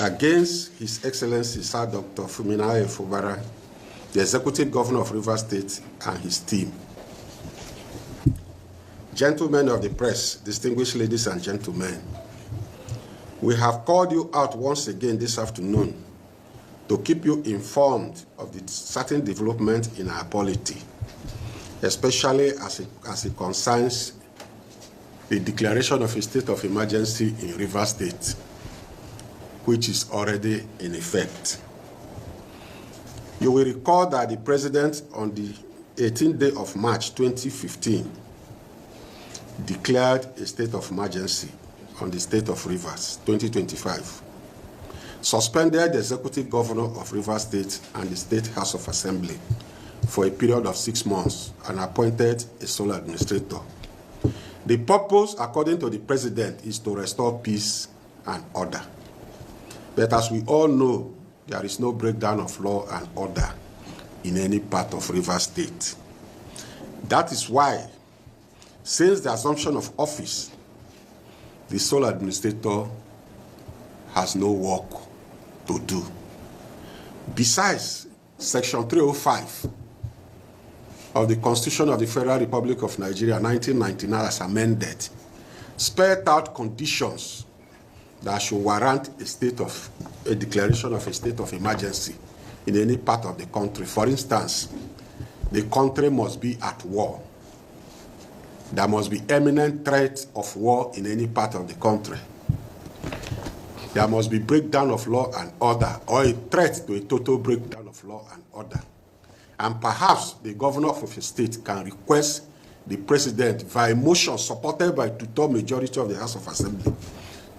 against His Excellency Sir Dr. FUBARA, the Executive Governor of River State, and his team. Gentlemen of the press, distinguished ladies and gentlemen, we have called you out once again this afternoon to keep you informed of the certain development in our polity, especially as it concerns the declaration of a state of emergency in River State, which is already in effect. You will recall that the President on the 18th day of March 2015 declared a state of emergency on the state of Rivers 2025, suspended the Executive Governor of River State and the State House of Assembly for a period of 6 months and appointed a sole administrator. The purpose, according to the President, is to restore peace and order. But as we all know, there is no breakdown of law and order in any part of River State. That is why, since the assumption of office, the sole administrator has no work to do. Besides, Section 305 of the Constitution of the Federal Republic of Nigeria, 1999, as amended, spelled out conditions that should warrant a declaration of a state of emergency in any part of the country. For instance, the country must be at war. There must be imminent threat of war in any part of the country. There must be breakdown of law and order, or a threat to a total breakdown of law and order. And perhaps the governor of a state can request the president via motion supported by two-thirds majority of the House of Assembly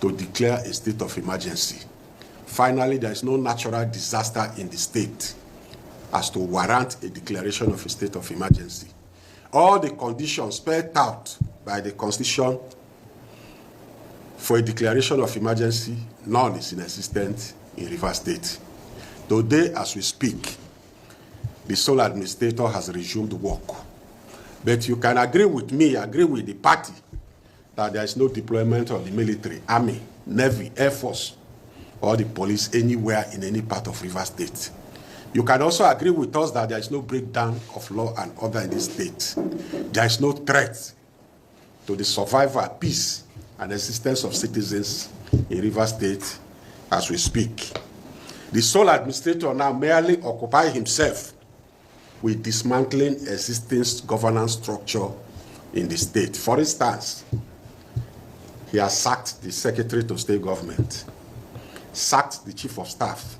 to declare a state of emergency. Finally, there is no natural disaster in the state as to warrant a declaration of a state of emergency. All the conditions spelled out by the Constitution for a declaration of emergency, none is in existence in River State. Today, as we speak, the sole administrator has resumed work. But you can agree with me, agree with the party, that there is no deployment of the military, army, navy, air force, or the police anywhere in any part of River State. You can also agree with us that there is no breakdown of law and order in this state. There is no threat to the survival, peace, and existence of citizens in River State as we speak. The sole administrator now merely occupies himself with dismantling existing governance structure in the state. For instance, he has sacked the Secretary to State Government, sacked the Chief of Staff,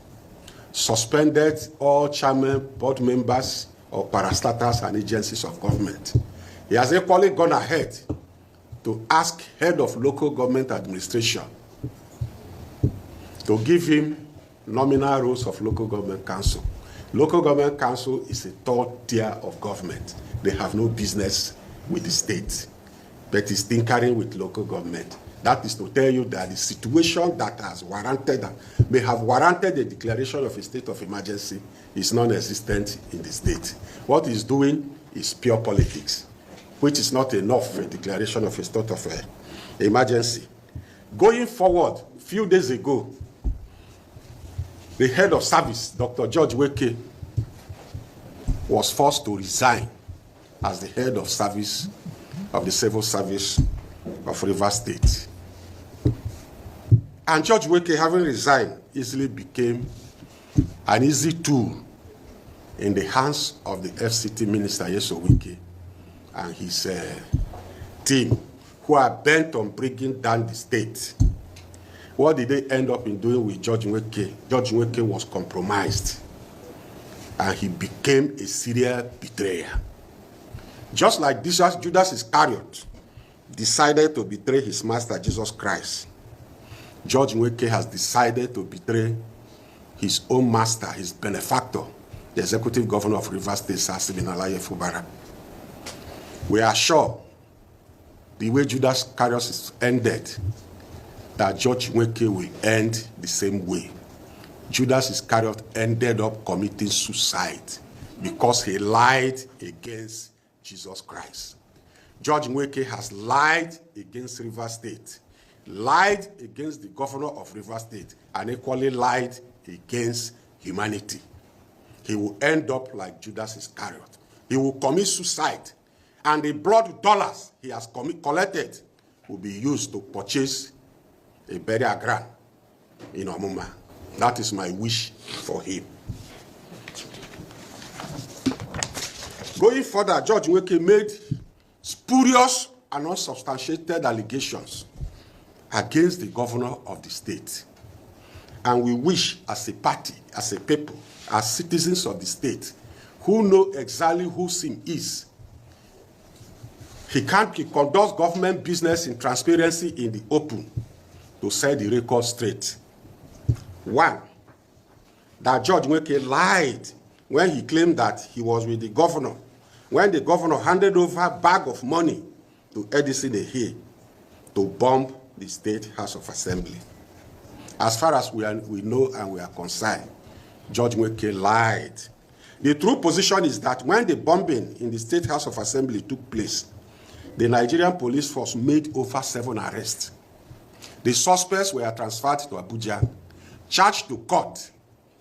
suspended all chairmen, board members, or parastatals and agencies of government. He has equally gone ahead to ask head of local government administration to give him nominal roles of local government council. Local government council is a third tier of government. They have no business with the state, but is tinkering with local government. That is to tell you that the situation that has warranted, that may have warranted the declaration of a state of emergency, is non-existent in the state. What he's doing is pure politics, which is not enough for a declaration of a state of emergency. Going forward, a few days ago, the head of service, Dr. George Weke, was forced to resign as the head of service of the civil service of River State. And George Weke, having resigned, easily became an easy tool in the hands of the FCT Minister, Yeso Wike, and his team, who are bent on bringing down the state. What did they end up in doing with George Weke? George Weke was compromised, and he became a serial betrayer. Just like Judas Iscariot decided to betray his master, Jesus Christ, George Weke has decided to betray his own master, his benefactor, the Executive Governor of River State, FUBARA. We are sure the way Judas Iscariot ended, that George Weke will end the same way. Judas Iscariot ended up committing suicide because he lied against Jesus Christ. George Weke has lied against River State, lied against the governor of River State and equally lied against humanity. He will end up like Judas Iscariot. He will commit suicide, and the blood dollars he has collected will be used to purchase a burial ground in Omuma. That is my wish for him. Going further, Judge Nweke made spurious and unsubstantiated allegations against the governor of the state. And we wish, as a party, as a people, as citizens of the state, who know exactly who Sim is, he conducts government business in transparency in the open, to set the record straight. One, that Judge Nweke lied when he claimed that he was with the governor, when the governor handed over a bag of money to Edison Ehe to bomb the State House of Assembly. As far as we know and we are concerned, Judge Nweke lied. The true position is that when the bombing in the State House of Assembly took place, the Nigerian police force made over 7 arrests. The suspects were transferred to Abuja, charged to court,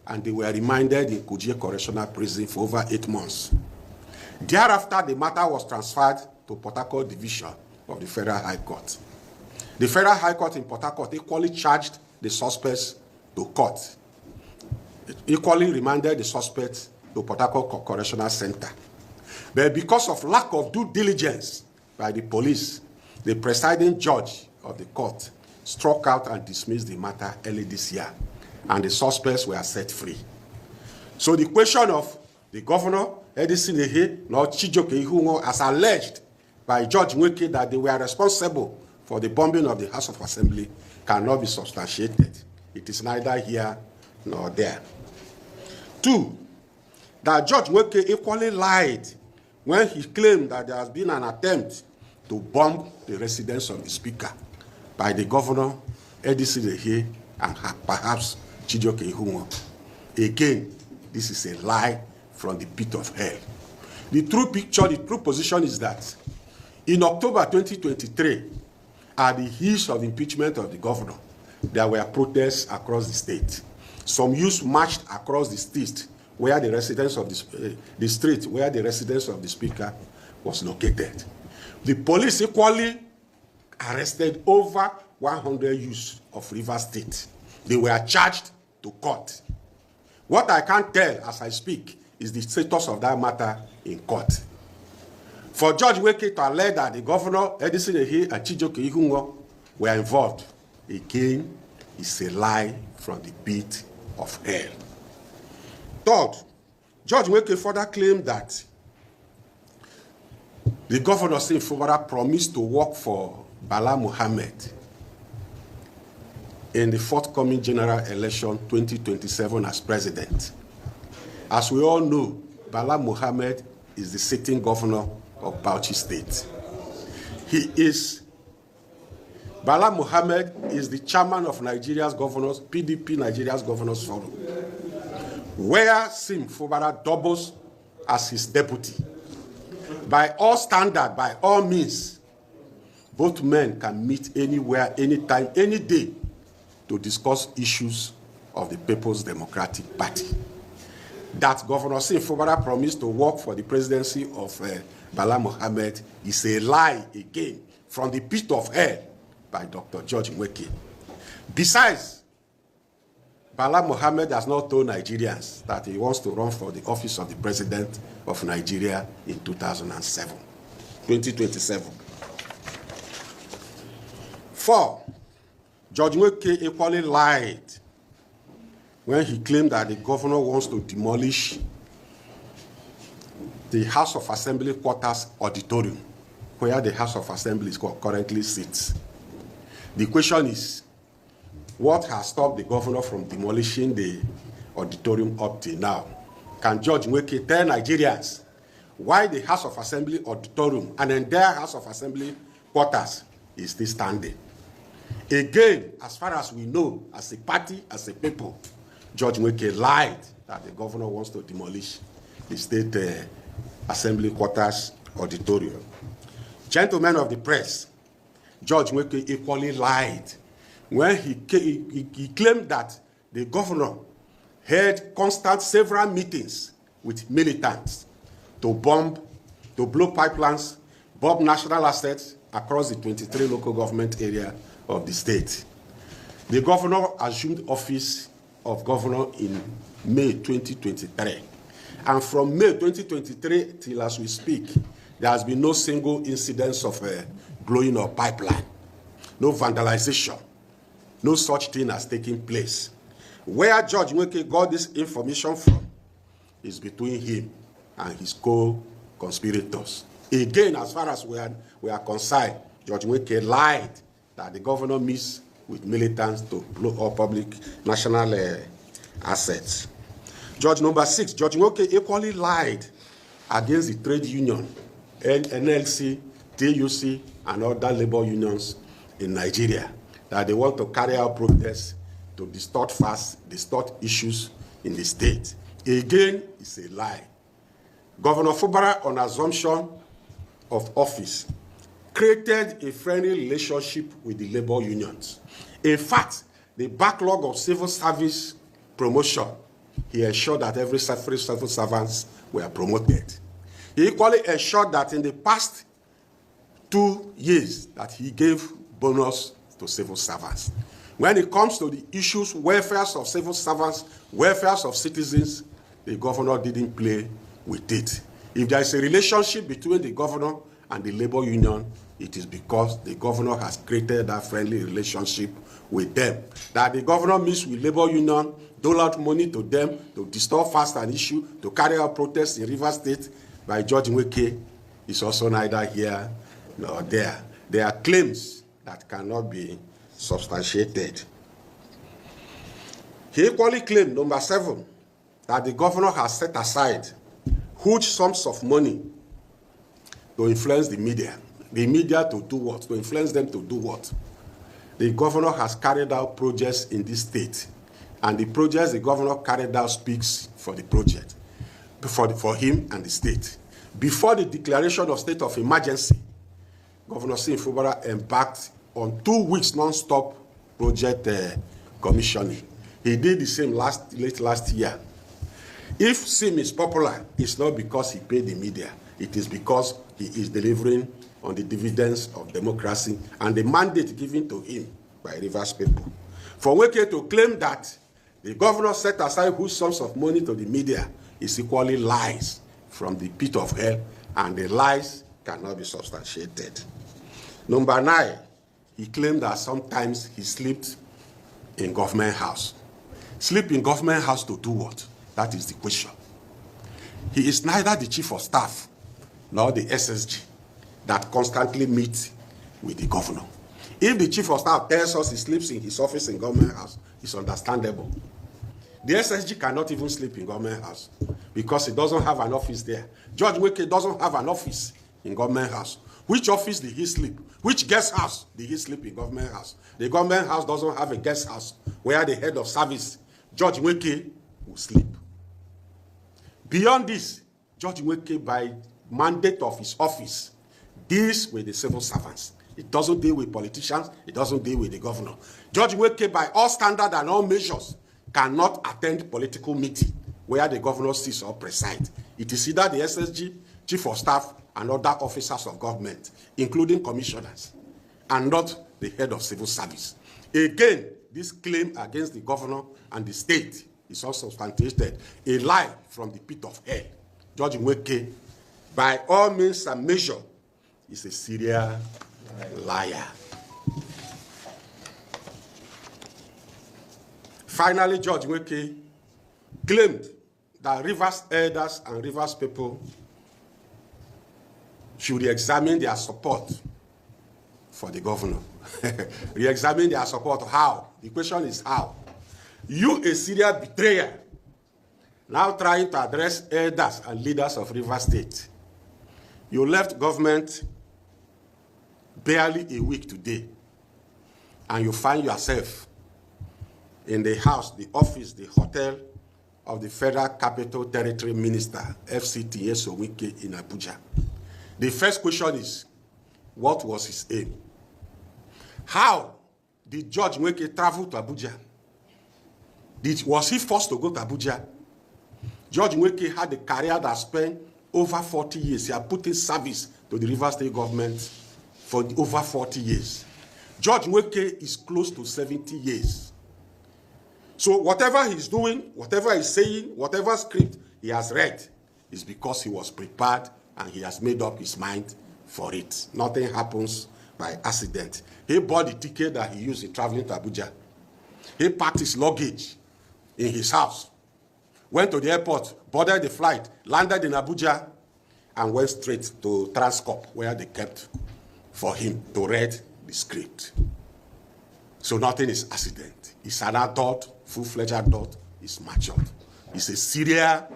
and they were remanded in Kuje Correctional Prison for over 8 months. Thereafter, the matter was transferred to Port Harcourt Division of the Federal High Court. The Federal High Court in Port Harcourt equally charged the suspects to court. It equally remanded the suspects to Port Harcourt Correctional Center. But because of lack of due diligence by the police, the presiding judge of the court struck out and dismissed the matter early this year, and the suspects were set free. So the question of the governor, Edison Ehe, Lord Chijoke Ihungo, as alleged by Judge Nweke that they were responsible for the bombing of the House of Assembly, cannot be substantiated. It is neither here nor there. 2, that Judge Nweke equally lied when he claimed that there has been an attempt to bomb the residence of the Speaker by the governor, Edison Ehe, and perhaps Chijoke Ihungo. Again, this is a lie from the pit of hell. The true picture, the true position is that in October 2023, at the heels of impeachment of the governor, there were protests across the state. Some youths marched across the state where the residence of the street where the residence of the Speaker was located. The police equally arrested over 100 youths of River State. They were charged to court. What I can't tell as I speak is the status of that matter in court. For Judge Nweke to allege that the governor, Edison Ehe, and Chijoke Ihungo were involved, again, is a lie from the pit of hell. 3rd, Judge Nweke further claimed that the governor, FUBARA, promised to work for Bala Mohammed in the forthcoming general election 2027 as president. As we all know, Bala Mohammed is the sitting governor of Bauchi State. Bala Mohammed is the chairman of Nigeria's governors, PDP Nigeria's governors forum, where FUBARA doubles as his deputy. By all standards, by all means, both men can meet anywhere, anytime, any day to discuss issues of the People's Democratic Party. That Governor FUBARA promised to work for the presidency of Bala Mohammed is a lie again from the pit of hell by Dr. Judge Nweke. Besides, Bala Mohammed has not told Nigerians that he wants to run for the office of the president of Nigeria in 2027. 4, Judge Nweke equally lied when he claimed that the governor wants to demolish the House of Assembly quarters auditorium, where the House of Assembly currently sits. The question is, what has stopped the governor from demolishing the auditorium up till now? Can Judge Nweke tell Nigerians why the House of Assembly auditorium and then their House of Assembly quarters is still standing? Again, as far as we know, as a party, as a people, Judge Nweke lied that the governor wants to demolish the State Assembly quarters auditorium. Gentlemen of the press, George Nweke equally lied when he claimed that the governor held constant several meetings with militants to bomb, to blow pipelines, bomb national assets across the 23 local government area of the state. The governor assumed office of governor in May 2023. And from May 2023 till as we speak, there has been no single incidence of blowing of pipeline, no vandalization, no such thing has taken place. Where George Nweke got this information from is between him and his co-conspirators. Again, as far as we are concerned, George Nweke lied that the governor meets with militants to blow up public national assets. Judge number 6, George Nweke equally lied against the trade union, NLC, TUC, and other labor unions in Nigeria, that they want to carry out protests to distort facts, distort issues in the state. Again, it's a lie. Governor FUBARA, on assumption of office, created a friendly relationship with the labor unions. In fact, the backlog of civil service promotion, he ensured that every civil servants were promoted. He equally ensured that in the past 2 years that he gave bonus to civil servants. When it comes to the issues, welfare of civil servants, welfare of citizens, the governor didn't play with it. If there is a relationship between the governor and the labor union, it is because the governor has created that friendly relationship with them. That the governor meets with labor union, dole out money to them to distort fast an issue, to carry out protests in River State by George Nweke is also neither here nor there. There are claims that cannot be substantiated. He equally claimed, number 7, that the governor has set aside huge sums of money to influence the media. The media to do what? To influence them to do what? The governor has carried out projects in this state, and the projects the governor carried out speaks for the project, for him and the state. Before the declaration of state of emergency, Governor FUBARA embarked on 2 weeks non-stop project commissioning. He did the same late last year. If SIM is popular, it's not because he paid the media. It is because he is delivering on the dividends of democracy and the mandate given to him by Rivers people. For Nweke to claim that the governor set aside huge sums of money to the media is equally lies from the pit of hell, and the lies cannot be substantiated. Number 9, he claimed that sometimes he slept in government house. Sleep in government house to do what? That is the question. He is neither the chief of staff nor the SSG that constantly meet with the governor. If the chief of staff tells us he sleeps in his office in government house, it's understandable. The SSG cannot even sleep in government house because he doesn't have an office there. George Nweke doesn't have an office in government house. Which office did he sleep? Which guest house did he sleep in government house? The government house doesn't have a guest house where the head of service, George Nweke, will sleep. Beyond this, George Nweke, by mandate of his office, deals with the civil servants. It doesn't deal with politicians. It doesn't deal with the governor. George Nweke, by all standards and all measures, cannot attend political meeting where the governor sits or presides. It is either the SSG, chief of staff, and other officers of government, including commissioners, and not the head of civil service. Again, this claim against the governor and the state is also substantiated, a lie from the pit of hell. George Nweke, by all means and measures, is a serial liar. Finally, George Nweke claimed that Rivers elders and Rivers people should re-examine their support for the governor. Re-examine their support. How? The question is how. You, a serial betrayer, now trying to address elders and leaders of River State. You left government barely a week today, and you find yourself in the house, the office, the hotel of the Federal Capital Territory Minister, FCT Esowike in Abuja. The first question is, what was his aim? How did George Nweke travel to Abuja? Was he forced to go to Abuja? George Nweke had a career that spent over 40 years. He had put in service to the River State government for over 40 years. George Nweke is close to 70 years. So whatever he's doing, whatever he's saying, whatever script he has read is because he was prepared and he has made up his mind for it. Nothing happens by accident. He bought the ticket that he used in traveling to Abuja. He packed his luggage in his house, went to the airport, boarded the flight, landed in Abuja, and went straight to Transcorp, where they kept for him to read the script. So nothing is accident. It's an adult, full-fledged adult, it's matured. It's a serial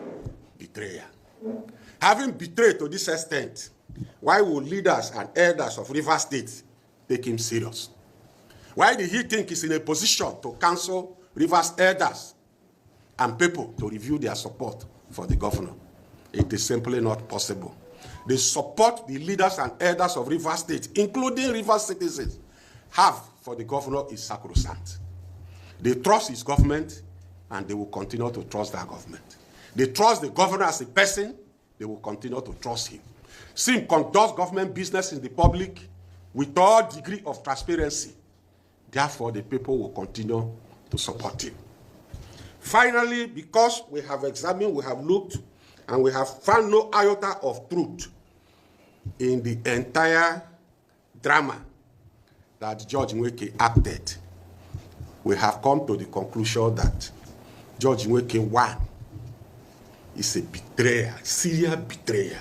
betrayer. Having betrayed to this extent, why would leaders and elders of River State take him serious? Why did he think he's in a position to counsel River's elders and people to review their support for the governor? It is simply not possible. The support the leaders and elders of River State, including River citizens, have for the governor is sacrosanct. They trust his government, and they will continue to trust that government. They trust the governor as a person, they will continue to trust him. See him conduct government business in the public with all degree of transparency. Therefore, the people will continue to support him. Finally, because we have examined, we have looked, and we have found no iota of truth in the entire drama that George Nweke acted, we have come to the conclusion that George Nweke, one, is a betrayer, serial betrayer.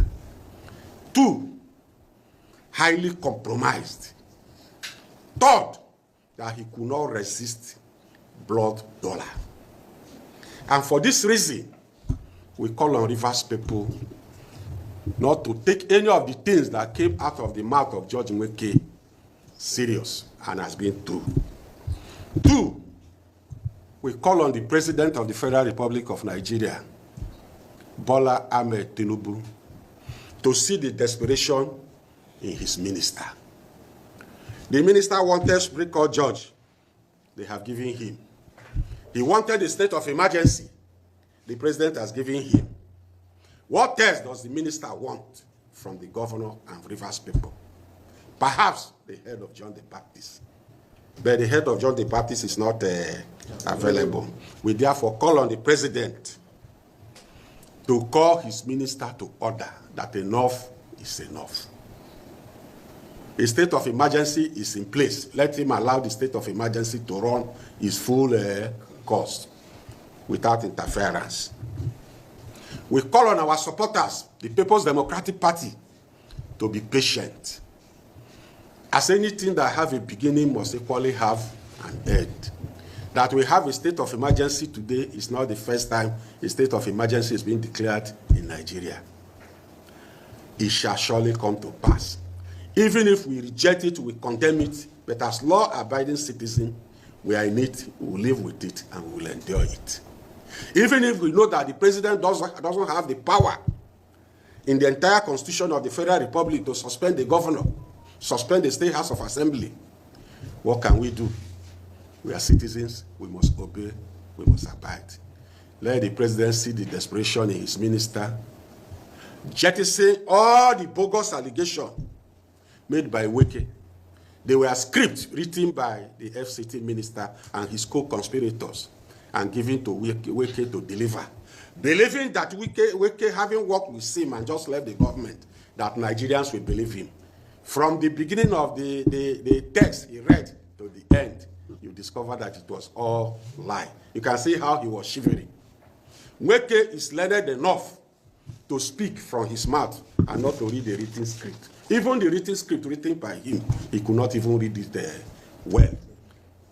Two, highly compromised. Third, that he could not resist blood dollar. And for this reason, we call on Rivers people not to take any of the things that came out of the mouth of George Nweke serious and has been true. Two, we call on the President of the Federal Republic of Nigeria, Bola Ahmed Tinubu, to see the desperation in his minister. The minister wanted Supreme Court judge. They have given him. He wanted a state of emergency. The president has given him. What else does the minister want from the governor and Rivers people? Perhaps the head of John the Baptist. But the head of John the Baptist is not available. We therefore call on the president to call his minister to order that enough is enough. A state of emergency is in place. Let him allow the state of emergency to run its full course without interference. We call on our supporters, the People's Democratic Party, to be patient. As anything that have a beginning must equally have an end. That we have a state of emergency today is not the first time a state of emergency is being declared in Nigeria. It shall surely come to pass. Even if we reject it, we condemn it, but as law-abiding citizens, we are in it, we will live with it, and we will endure it. Even if we know that the president doesn't have the power in the entire constitution of the Federal Republic to suspend the governor, suspend the State House of Assembly, what can we do? We are citizens, we must obey, we must abide. Let the president see the desperation in his minister, jettison all the bogus allegations made by Nweke. They were scripts written by the FCT minister and his co-conspirators and given to Nweke to deliver. Believing that Nweke, having worked with him and just left the government, that Nigerians will believe him. From the beginning of the text he read to the end, you discover that it was all lie. You can see how he was shivering. Nweke is learned enough to speak from his mouth and not to read the written script. Even the written script written by him, he could not even read it well.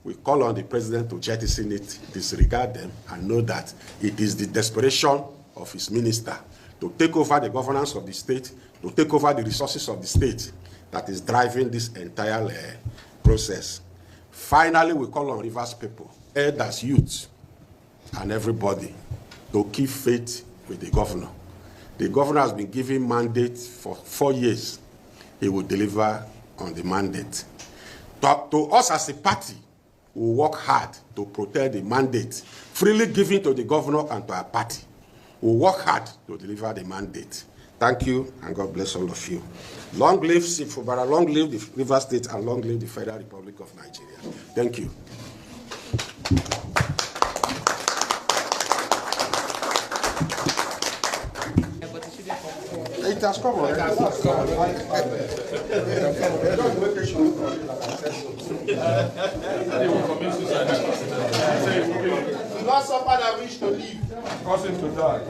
We call on the president to jettison it, disregard them, and know that it is the desperation of his minister to take over the governance of the state, to take over the resources of the state, that is driving this entire process. Finally, we call on Rivers people, elders, youths, and everybody to keep faith with the governor. The governor has been given mandate for 4 years. He will deliver on the mandate. To us as a party, we work hard to protect the mandate freely given to the governor and to our party. We work hard to deliver the mandate. Thank you, and God bless all of you. Long live FUBARA, long live the River State, and long live the Federal Republic of Nigeria. Thank you. It has come already. Not somebody that wish to leave. Cause him to die.